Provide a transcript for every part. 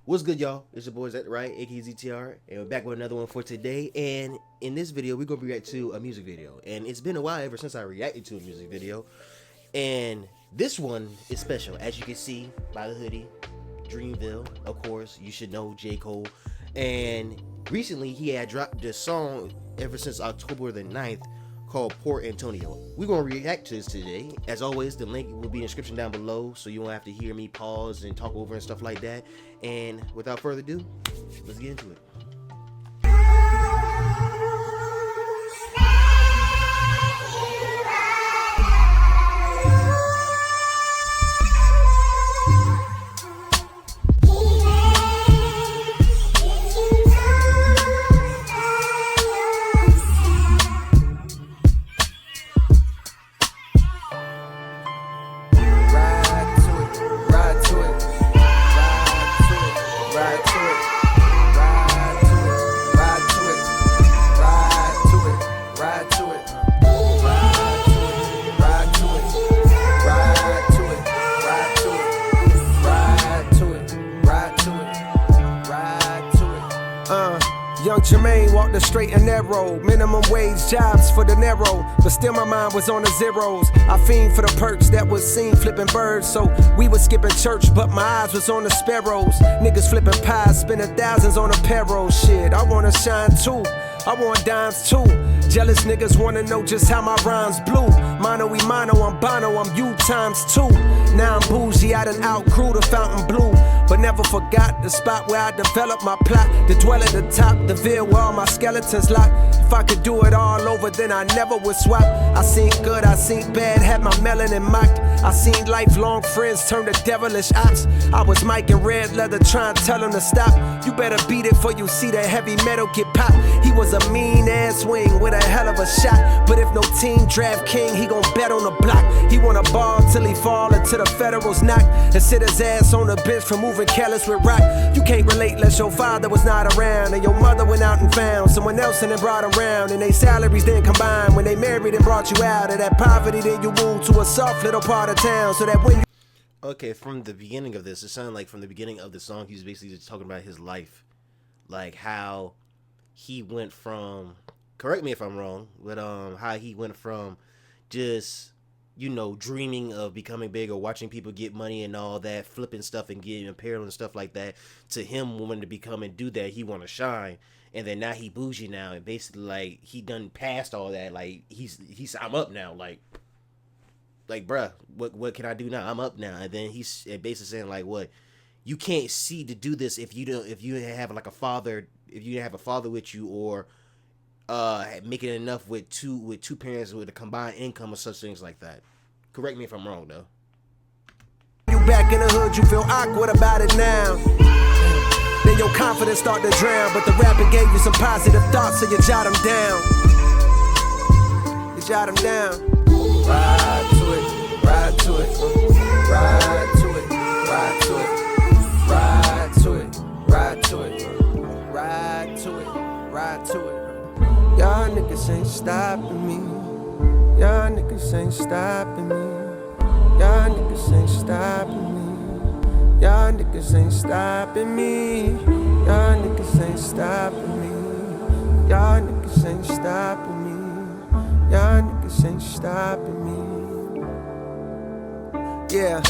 What's good, y'all? It's your boy Zach, right? AKZTR, and we're back with another one for today. And in this video, we're gonna react to a music video. And it's been a while ever since I reacted to a music video. And this one is special, as you can see by the hoodie. Dreamville, of course, you should know J. Cole. And recently, he had dropped this song ever since October the 9th called Port Antonio. We're gonna react to this today. As always, the link will be in the description down below, so you won't have to hear me pause and talk over and stuff like that. And without further ado, let's get into it. Young Jermaine walked the straight and narrow, minimum wage jobs for the narrow, but still my mind was on the zeros. I fiend for the perks that was seen flipping birds, so we was skipping church, but my eyes was on the sparrows. Niggas flipping pies, spending thousands on a payroll. Shit, I wanna shine too, I want dimes too. Jealous niggas wanna know just how my rhymes blew. Mono y mono, I'm Bono, I'm you times two. Now I'm bougie, I done outgrew the fountain blue, but never forgot the spot where I developed my plot. To dwell at the top, the veil where all my skeletons locked. If I could do it all over, then I never would swap. I seen good, I seen bad, had my melanin mocked. I seen lifelong friends turn to devilish ops. I was Mike in red leather trying to tell him to stop. You better beat it for you see that heavy metal get popped. He was a mean ass wing with a hell of a shot, but if no team draft king, he gon' bet on the block. He wanna ball till he fall until the federals knock, and sit his ass on the bench for moving careless with rock. You can't relate unless your father was not around, and your mother went out and found someone else and then brought him round, and they salaries didn't combine. When they married and brought you out of that poverty, then you moved to a soft little part of town, so that when you... Okay, from the beginning of this, it sounded like from the beginning of the song, he's basically just talking about his life. Like how he went from, correct me if I'm wrong, but how he went from just, you know, dreaming of becoming big or watching people get money and all that, flipping stuff and getting apparel and stuff like that, to him wanting to become and do that, he want to shine. And then now he bougie now, and basically like he done past all that. Like he's I'm up now. Like bruh, what can I do now? I'm up now. And then he's basically saying like, what, you can't see to do this if you don't, if you have like a father, if you have a father with you, or making enough with two parents with a combined income or such things like that. Correct me if I'm wrong though. You back in the hood, you feel awkward about it now. Then your confidence start to drown, but the rapping gave you some positive thoughts, so you jot them down. You jot them down. Ride to it, ride to it, ride to it, ride to it, ride to it, ride to it, ride to it, ride to it. Y'all niggas ain't stopping me. Y'all niggas ain't stopping me. Y'all niggas ain't stopping me. Y'all niggas ain't stopping me. Y'all niggas ain't stopping me. Y'all niggas ain't stopping me. Y'all niggas ain't stopping me. Yeah.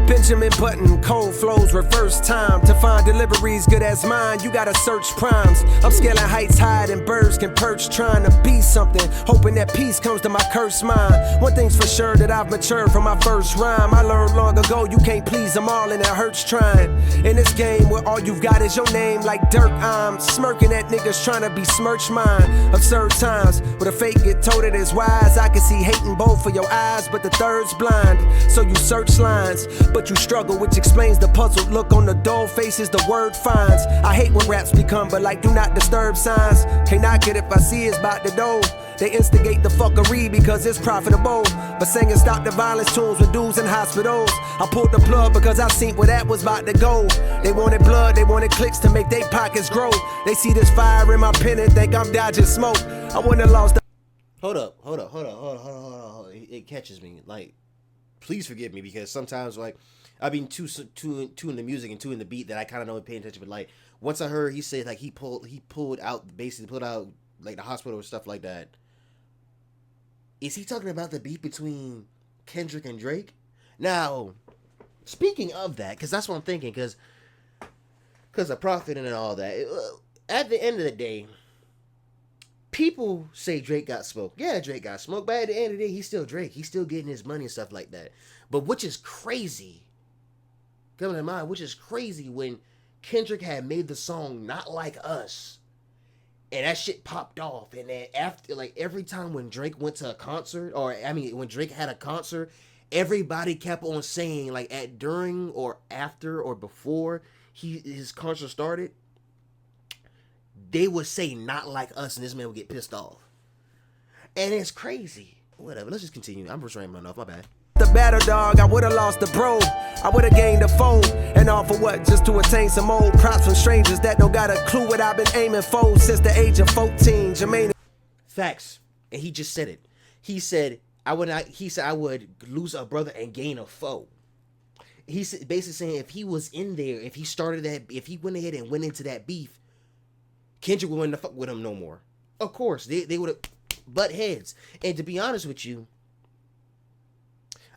Benjamin Button, cold flows, reverse time. To find deliveries good as mine, you gotta search primes. I'm scaling heights higher than birds can perch, trying to be something, hoping that peace comes to my cursed mind. One thing's for sure, that I've matured from my first rhyme. I learned long ago, you can't please them all and it hurts trying. In this game where all you've got is your name like dirt, I'm smirking at niggas trying to besmirch mine. Absurd times, where the fake get told it is wise. I can see hate in both of your eyes, but the third's blind. So you search lines, but you struggle, which explains the puzzled look on the dull faces the word finds. I hate when raps become but like do not disturb signs. Can't knock it if I see it's about to do. They instigate the fuckery because it's profitable, but singing stop the violence tunes with dudes in hospitals. I pulled the plug because I seen where that was about to go. They wanted blood, they wanted clicks to make their pockets grow. They see this fire in my pen and think I'm dodging smoke. I wouldn't have lost the... Hold up. It catches me. Like, please forgive me, because sometimes, like, I mean, two in the music and two in the beat that I kind of know and pay attention. But like once I heard he said like he pulled out like the hospital or stuff like that. Is he talking about the beef between Kendrick and Drake? Now, speaking of that, because that's what I'm thinking, because of Prophet and all that. At the end of the day, people say Drake got smoked. Yeah, Drake got smoked, but at the end of the day, he's still Drake. He's still getting his money and stuff like that. But which is crazy, coming to mind, which is crazy when Kendrick had made the song Not Like Us. And that shit popped off. And then after, like, every time when Drake went to a concert, when Drake had a concert, everybody kept on saying, like, during or after or before his concert started, they would say Not Like Us, and this man would get pissed off. And it's crazy. Whatever, let's just continue. I'm just rambling off, my bad. The battle dog, I would've lost the bro. I would've gained a foe. And all for what? Just to attain some old props from strangers that don't got a clue what I've been aiming for since the age of 14. Jermaine. Facts. And he just said it. He said I would lose a brother and gain a foe. He's basically saying if he was in there, if he went ahead and went into that beef, Kendrick wouldn't fuck with him no more. Of course, they would have butt heads. And to be honest with you,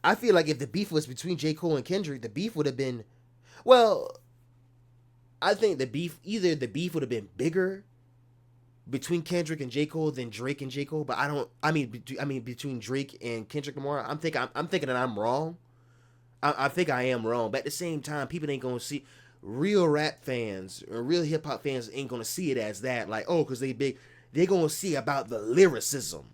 I feel like if the beef was between J. Cole and Kendrick, the beef would have been, well, I think the beef would have been bigger between Kendrick and J. Cole than Drake and J. Cole. But I mean between Drake and Kendrick Lamar. I'm thinking that I'm wrong. I think I am wrong. But at the same time, people ain't gonna see, real rap fans or real hip hop fans ain't gonna see it as that. Like, oh, because they big, they're gonna see about the lyricism.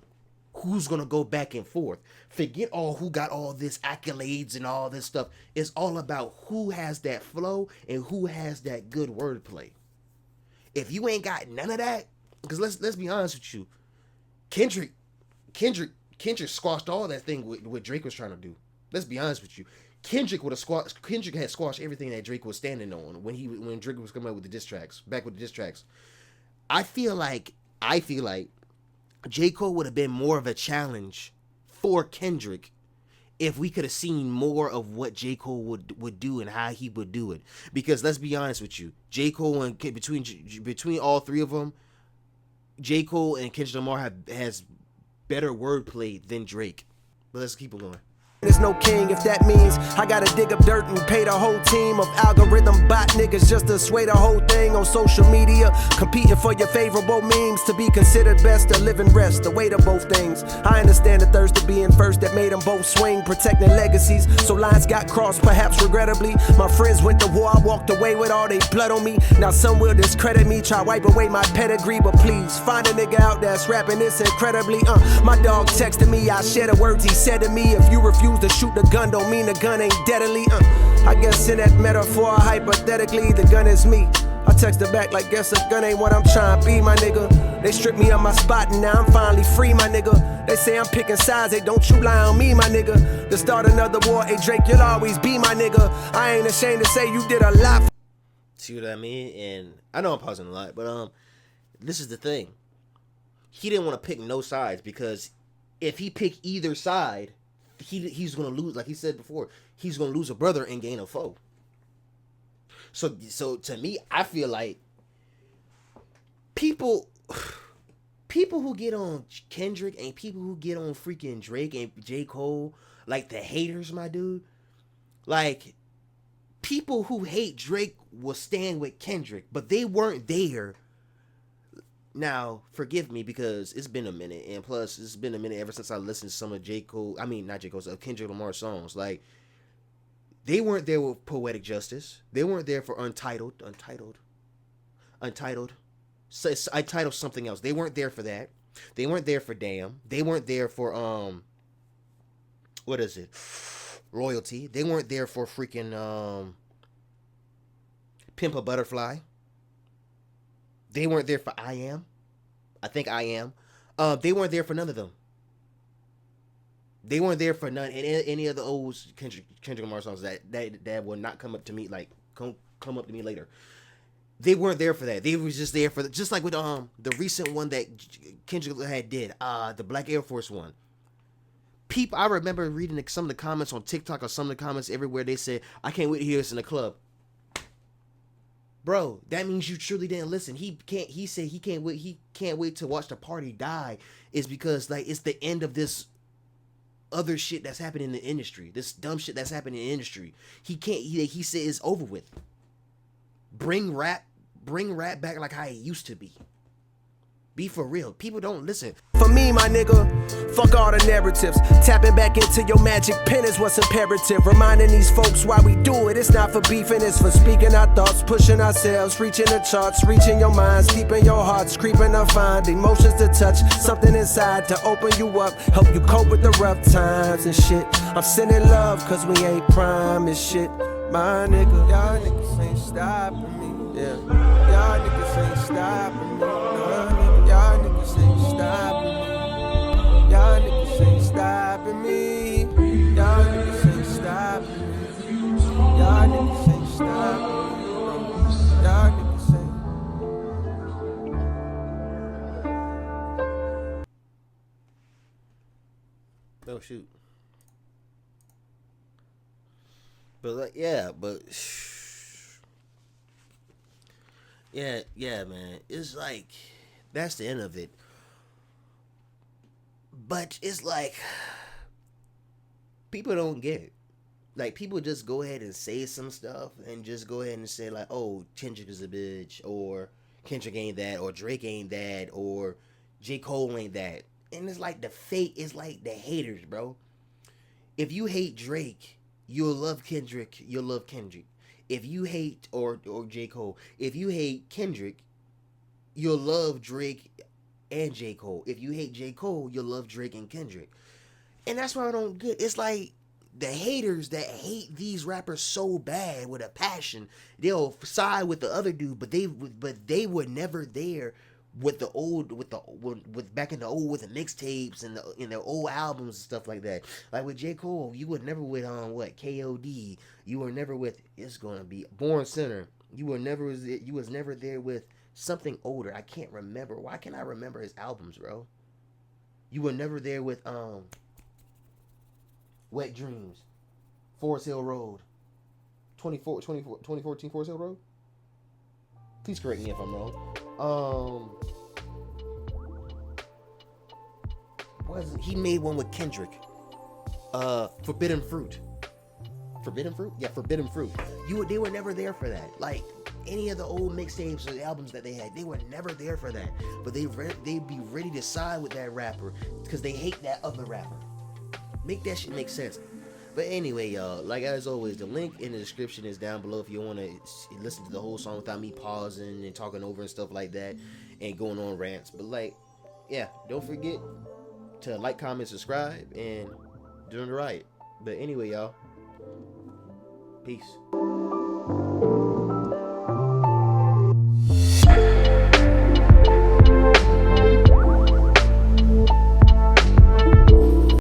Who's gonna go back and forth? Forget who got all this accolades and all this stuff. It's all about who has that flow and who has that good wordplay. If you ain't got none of that, because let's be honest with you, Kendrick squashed all that thing what Drake was trying to do. Let's be honest with you. Kendrick had squashed everything that Drake was standing on when Drake was coming out with the diss tracks. I feel like J. Cole would have been more of a challenge for Kendrick if we could have seen more of what J. Cole would do and how he would do it. Because let's be honest with you, J. Cole and between all three of them, J. Cole and Kendrick Lamar has better wordplay than Drake. But let's keep it going. There's no king if that means I gotta dig up dirt and pay the whole team of algorithm bot niggas just to sway the whole thing on social media, competing for your favorable memes to be considered best to live and rest. The weight of both things. I understand the thirst of being first that made them both swing, protecting legacies. So lines got crossed, perhaps regrettably. My friends went to war, I walked away with all they blood on me. Now some will discredit me, try wipe away my pedigree, but please find a nigga out that's rapping this incredibly. My dog texted me, I share the words he said to me. If you refuse to shoot the gun, don't mean the gun ain't deadly. I guess in that metaphor, hypothetically, the gun is me. I texted back like, guess the gun ain't what I'm trying to be, my nigga. They stripped me of my spot and now I'm finally free, my nigga. They say I'm picking sides, they don't you lie on me, my nigga. To start another war, hey Drake, you'll always be my nigga. I ain't ashamed to say you did a lot. See what I mean? And I know I'm pausing a lot, but this is the thing. He didn't want to pick no sides, because if he picked either side, he's gonna lose. Like he said before, he's gonna lose a brother and gain a foe. So to me, I feel like people who get on Kendrick and people who get on freaking Drake and J. Cole, like the haters, my dude, like people who hate Drake will stand with Kendrick, but they weren't there. Now, forgive me, because it's been a minute, and plus it's been a minute ever since I listened to some of Kendrick Lamar songs. Like, they weren't there with Poetic Justice. They weren't there for Untitled. So I titled something else. They weren't there for that. They weren't there for Damn. They weren't there for what is it? Royalty. They weren't there for freaking Pimp a Butterfly. They weren't there for I Am. I think I Am. They weren't there for none of them. They weren't there for any of the old Kendrick Lamar songs that will not come up to me come up to me later. They weren't there for that. They were just there for just like with the recent one that Kendrick had did, the Black Air Force one. people, I remember reading some of the comments on TikTok or some of the comments everywhere. They said, "I can't wait to hear this in the club." Bro, that means you truly didn't listen. He said he can't wait. He can't wait to watch the party die. Is because like it's the end of this other shit that's happening in the industry. This dumb shit that's happening in the industry. He can't. He said it's over with. Bring rap back like how it used to be. Be for real. People don't listen. For me, my nigga, fuck all the narratives. Tapping back into your magic pen is what's imperative. Reminding these folks why we do it. It's not for beefing, it's for speaking our thoughts, pushing ourselves, reaching the charts, reaching your minds, deep in your hearts, creeping to find emotions to touch, something inside to open you up, help you cope with the rough times and shit. I'm sending love cause we ain't prime and shit. My nigga, y'all niggas ain't stopping me. Yeah, y'all niggas ain't stopping me. Nah, nigga, y'all niggas ain't stopping me. Y'all niggas ain't stopping me. Y'all niggas ain't stopping me. Y'all niggas ain't stopping me. Y'all niggas ain't. Oh shoot. But like, yeah, but yeah, man. It's like that's the end of it. But it's like people don't get it. Like people just go ahead and say some stuff and just go ahead and say like, "Oh, Kendrick is a bitch," or "Kendrick ain't that," or "Drake ain't that," or "J. Cole ain't that." And it's like the fate is like the haters, bro. If you hate Drake, you'll love Kendrick. You'll love Kendrick. If you hate or J. Cole, if you hate Kendrick, you'll love Drake and J. Cole. If you hate J. Cole, you'll love Drake and Kendrick. And that's why I don't get. It's like the haters that hate these rappers so bad with a passion, they'll side with the other dude, but they were never there with the old, with back in the old, with the mixtapes and the old albums and stuff like that. Like with J. Cole, you were never with KOD. You were never with, it's gonna be Born Center. You was never there with something older. I can't remember. Why can't I remember his albums, bro? You were never there with Wet Dreams, Forest Hill Road, 2014 Forest Hill Road. Please correct me if I'm wrong. He made one with Kendrick. Forbidden Fruit. Forbidden Fruit? Yeah, Forbidden Fruit. They were never there for that. Like any of the old mixtapes or the albums that they had, they were never there for that. But they'd be ready to side with that rapper because they hate that other rapper. Make that shit make sense. But anyway, y'all, like as always, the link in the description is down below if you want to listen to the whole song without me pausing and talking over and stuff like that and going on rants. But like, yeah, don't forget to like, comment, subscribe, and doing the right. But anyway, y'all, peace.